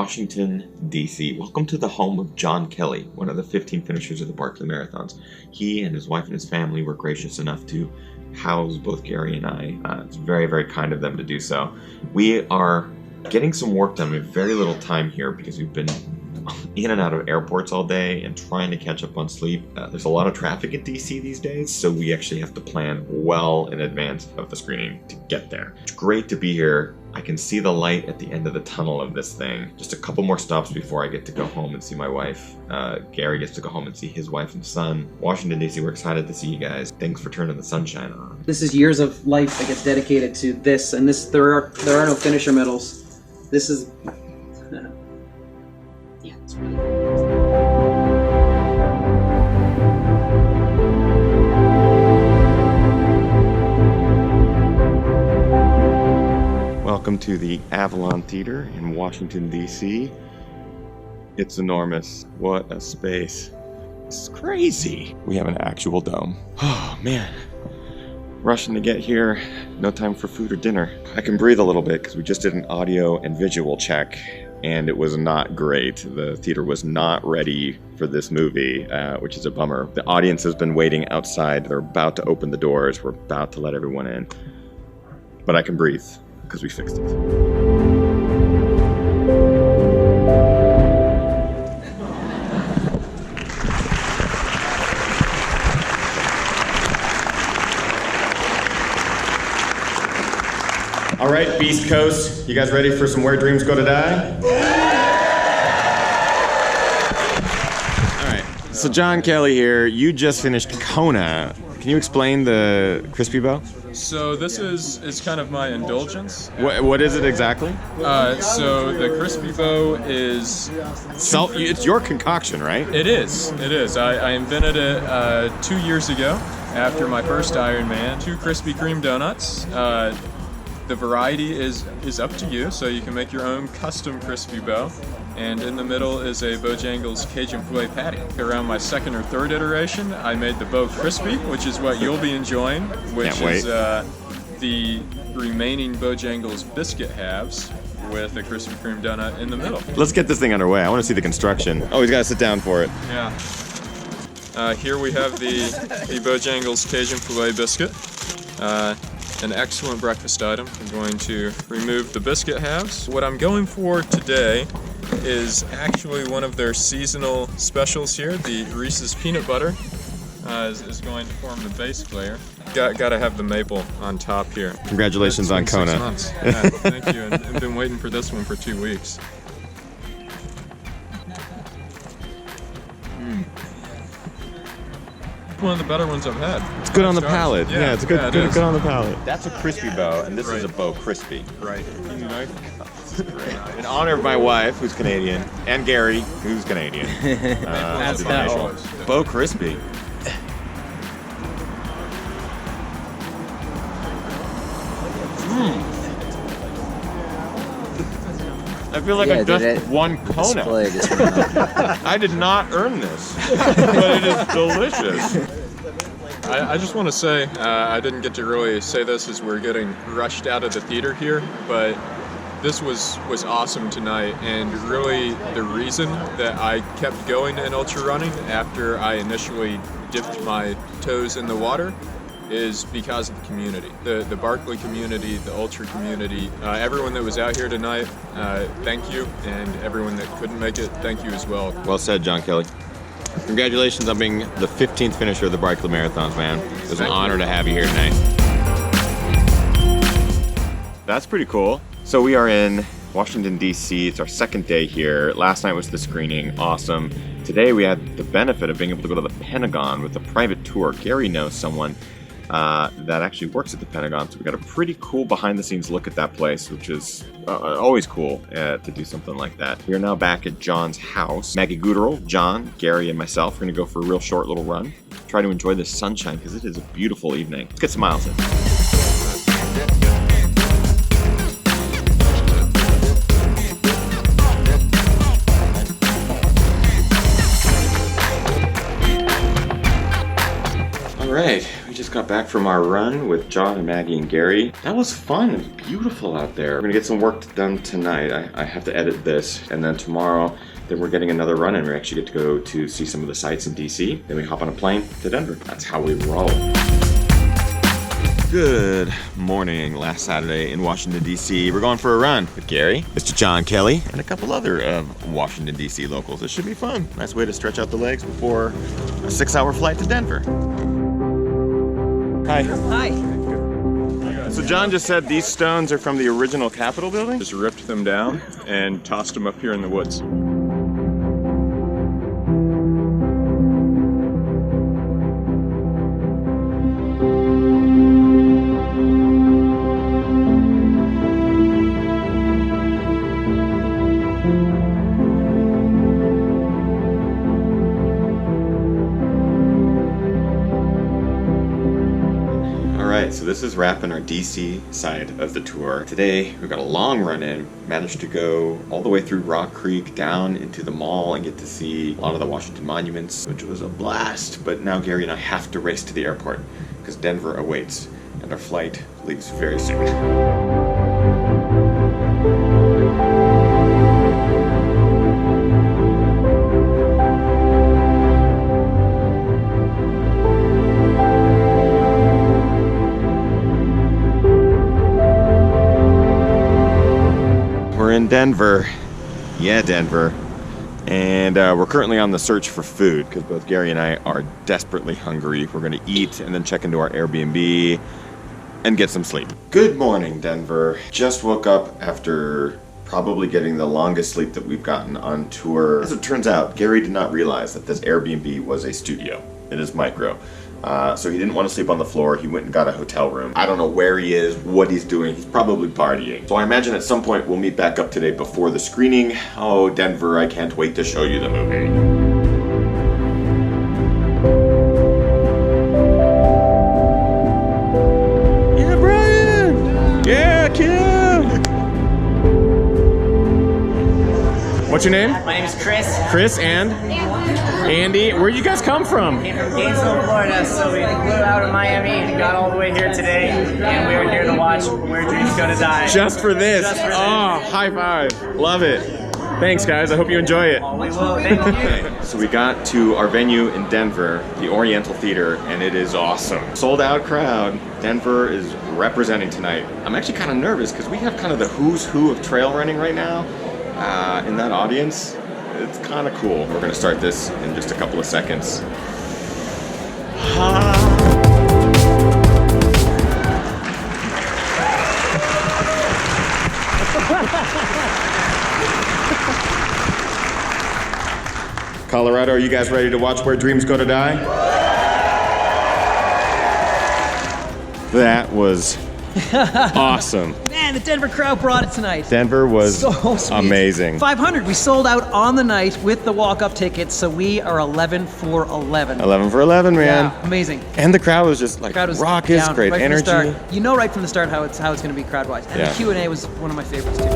Washington, D.C. Welcome to the home of John Kelly, one of the 15 finishers of the Barkley Marathons. He and his wife and his family were gracious enough to house both Gary and I. It's very, very kind of them to do so. We are getting some work done. We have very little time here because we've been in and out of airports all day and trying to catch up on sleep. There's a lot of traffic in DC these days, so we actually have to plan well in advance of the screening to get there. It's great to be here. I can see the light at the end of the tunnel of this thing. Just a couple more stops before I get to go home and see my wife. Gary gets to go home and see his wife and son. Washington, D.C., we're excited to see you guys. Thanks for turning the sunshine on. This is years of life that gets dedicated to this, and there are no finisher medals. This is... yeah, it's really cool. Welcome to the Avalon Theater in Washington, D.C. It's enormous. What a space. It's crazy. We have an actual dome. Oh, man. Rushing to get here. No time for food or dinner. I can breathe a little bit because we just did an audio and visual check, and it was not great. The theater was not ready for this movie, which is a bummer. The audience has been waiting outside. They're about to open the doors. We're about to let everyone in. But I can breathe because we fixed it. All right, Beast Coast, you guys ready for some Where Dreams Go to Die? All right, so John Kelly here. You just finished Kona. Can you explain the crispy bow? So this is kind of my indulgence. What is it exactly? So the crispy bow is... It's your concoction, right? It is. I invented it 2 years ago after my first Ironman. 2 Krispy Kreme donuts. The variety is up to you, so you can make your own custom crispy bow. And in the middle is a Bojangles Cajun filet patty. Around my second or third iteration, I made the bow crispy, which is what you'll be enjoying, which is the remaining Bojangles biscuit halves with a Krispy Kreme donut in the middle. Let's get this thing underway. I want to see the construction. Oh, he's got to sit down for it. Yeah. Here we have the Bojangles Cajun filet biscuit. An excellent breakfast item. I'm going to remove the biscuit halves. What I'm going for today is actually one of their seasonal specials here. The Reese's Peanut Butter is going to form the base layer. Got to have the maple on top here. Congratulations on Kona. 6 months. Yeah, thank you. And I've been waiting for this one for 2 weeks. One of the better ones I've had. It's good on the palate. Yeah, it's good on the palate. That's a crispy bow, and this is a bow crispy. Right. In honor of my wife, who's Canadian, and Gary, who's Canadian. That's that. Bow crispy. I feel like I just won Kona. I did not earn this, but it is delicious. I just want to say, I didn't get to really say this as we're getting rushed out of the theater here, but this was awesome tonight, and really the reason that I kept going in ultra running after I initially dipped my toes in the water is because of the community. The Barkley community, the ultra community, everyone that was out here tonight, thank you, and everyone that couldn't make it, thank you as well. Well said, John Kelly. Congratulations on being the 15th finisher of the Barkley Marathons, man. It was an honor to have you here tonight. That's pretty cool. So we are in Washington, D.C. It's our second day here. Last night was the screening. Awesome. Today we had the benefit of being able to go to the Pentagon with a private tour. Gary knows someone that actually works at the Pentagon, so we got a pretty cool behind-the-scenes look at that place, which is always cool to do something like that. We are now back at John's house. Maggie Gooderl, John, Gary, and myself are going to go for a real short little run. Try to enjoy the sunshine because it is a beautiful evening. Let's get some miles in. All right, we just got back from our run with John and Maggie and Gary. That was fun. It was beautiful out there. We're gonna get some work done tonight. I have to edit this, and then tomorrow, then we're getting another run, and we actually get to go to see some of the sights in DC. Then we hop on a plane to Denver. That's how we roll. Good morning. Last Saturday in Washington, D.C. We're going for a run with Gary, Mr. John Kelly, and a couple other Washington, D.C. locals. It should be fun. Nice way to stretch out the legs before a 6-hour flight to Denver. Hi. Hi. So John just said these stones are from the original Capitol building? Just ripped them down and tossed them up here in the woods. So this is wrapping our DC side of the tour. Today, we've got a long run in, managed to go all the way through Rock Creek, down into the mall and get to see a lot of the Washington monuments, which was a blast. But now Gary and I have to race to the airport because Denver awaits and our flight leaves very soon. In Denver, yeah, Denver, and we're currently on the search for food because both Gary and I are desperately hungry. We're gonna eat and then check into our Airbnb and get some sleep. Good morning, Denver. Just woke up after probably getting the longest sleep that we've gotten on tour. As it turns out, Gary did not realize that this Airbnb was a studio. It is micro. So he didn't want to sleep on the floor. He went and got a hotel room. I don't know where he is, what he's doing. He's probably partying. So I imagine at some point we'll meet back up today before the screening. Oh, Denver, I can't wait to show you the movie. Yeah, Brian! Yeah, Kim! What's your name? My name is Chris. Chris and? Andy. Where you guys come from? Came from Gainesville, Florida, so we flew out of Miami and got all the way here today, and we're here to watch Where Dreams Go to Die. Just for this? Just for this. Oh, high five. Love it. Thanks, guys. I hope you enjoy it. Oh, we will. Thank you. So we got to our venue in Denver, the Oriental Theater, and it is awesome. Sold out crowd. Denver is representing tonight. I'm actually kind of nervous because we have kind of the who's who of trail running right now in that audience. It's kind of cool. We're gonna start this in just a couple of seconds. Colorado, are you guys ready to watch Where Dreams Go to Die? That was awesome. Man, the Denver crowd brought it tonight. Denver was So sweet. amazing. 500. We sold out on the night with the walk-up tickets, so we are 11 for 11. 11 for 11, man. Yeah, amazing. And the crowd was just like Crowd was raucous, down great right from the energy. start. You know right from the start how it's going to be crowd-wise. And Yeah. the Q&A was one of my favorites too.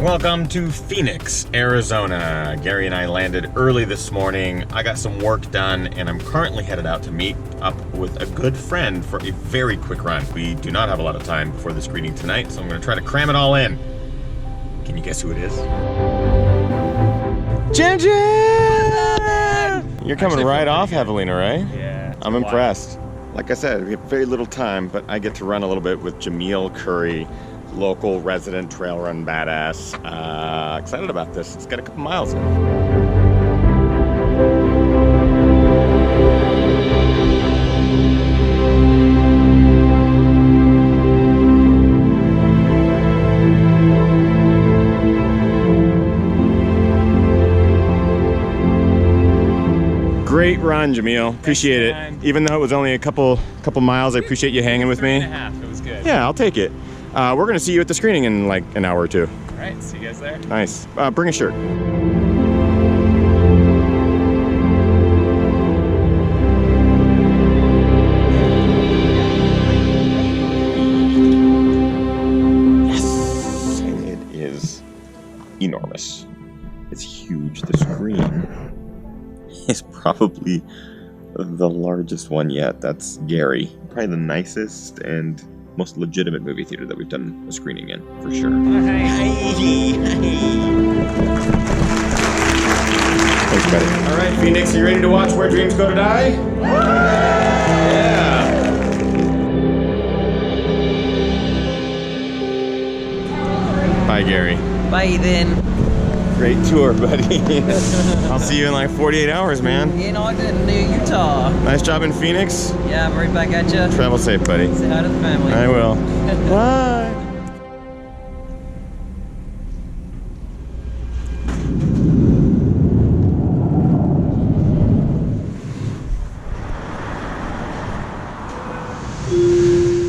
Welcome to Phoenix, Arizona. Gary and I landed early this morning. I got some work done and I'm currently headed out to meet up with a good friend for a very quick run. We do not have a lot of time before the screening tonight, so I'm gonna try to cram it all in. Can you guess who it is? Ginger! You're coming right off Javelina, right? Yeah. I'm impressed. Like I said, we have very little time, but I get to run a little bit with Jameel Curry, local resident trail run badass. Excited about this. It's got a couple miles in. Great run, Jameel. Appreciate it. man. Even though it was only a couple miles, I appreciate you hanging with me. 3.5. It was good. Yeah, I'll take it. We're gonna see you at the screening in like an hour or two. All right. See you guys there. Nice. Bring a shirt. enormous. It's huge. The screen is probably the largest one yet. That's Gary. Probably the nicest and most legitimate movie theater that we've done a screening in, for sure. Thanks, buddy. All right, Phoenix, you ready to watch Where Dreams Go to Die? Yeah. Bye, Gary. Bye then. Great tour, buddy. I'll see you in like 48 hours, man. In Ogden, near Utah. Nice job in Phoenix. Yeah, I'm right back at you. Travel safe, buddy. Say hi to the family. I will. Bye.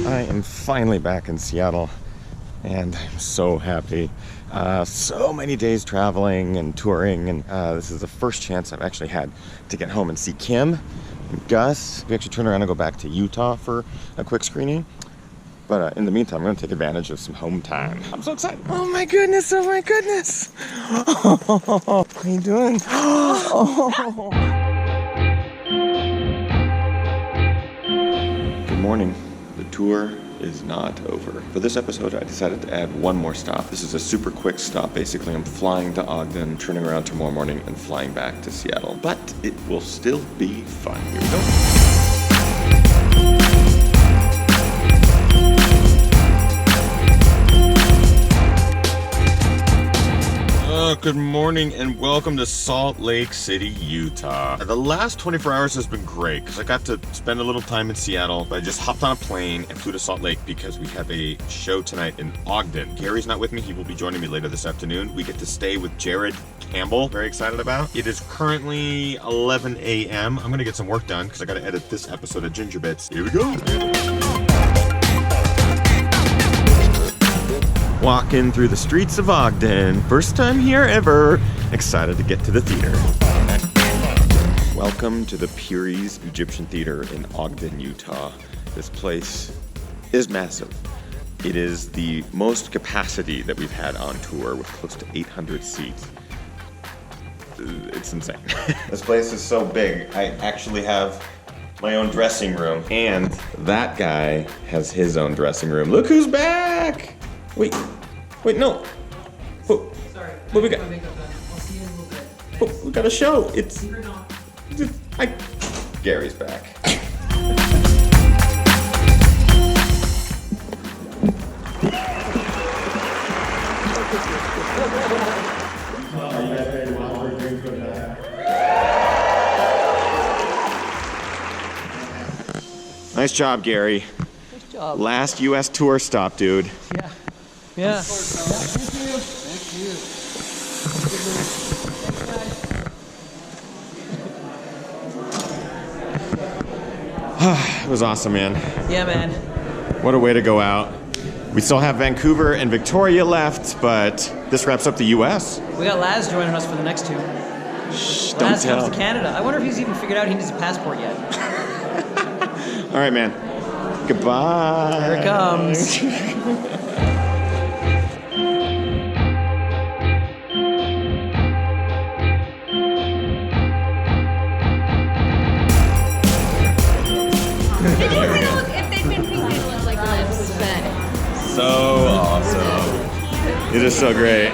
I am finally back in Seattle, and I'm so happy. So many days traveling and touring, and this is the first chance I've actually had to get home and see Kim and Gus. We actually turn around and go back to Utah for a quick screening. But in the meantime, I'm going to take advantage of some home time. I'm so excited. Oh my goodness, oh my goodness. Oh, how you doing? Oh. Good morning. The tour is not over. For this episode, I decided to add one more stop. This is a super quick stop. Basically, I'm flying to Ogden, turning around tomorrow morning, and flying back to Seattle. But it will still be fun. Here we go. Good morning and welcome to Salt Lake City, Utah. The last 24 hours has been great because I got to spend a little time in Seattle. I just hopped on a plane and flew to Salt Lake because we have a show tonight in Ogden. Gary's not with me. He will be joining me later this afternoon. We get to stay with Jared Campbell. Very excited about. It is currently 11 a.m. I'm going to get some work done because I got to edit this episode of Ginger Bits. Here we go. Walking through the streets of Ogden. First time here ever. Excited to get to the theater. Welcome to the Puri's Egyptian Theater in Ogden, Utah. This place is massive. It is the most capacity that we've had on tour with close to 800 seats. It's insane. This place is so big. I actually have my own dressing room, and that guy has his own dressing room. Look who's back! Wait, no. Sorry. What we got? I'll see you in a little bit. Oh, we got a show. It's Gary's back. Nice job, Gary. Nice job. Last U.S. tour stop, dude. Yeah. Yeah. It was awesome, man. Yeah, man. What a way to go out. We still have Vancouver and Victoria left, but this wraps up the U.S. We got Laz joining us for the next two. Shh, don't Laz tell. comes to Canada. I wonder if he's even figured out he needs a passport yet. All right, man. Goodbye. Here it comes. So awesome. It is so great.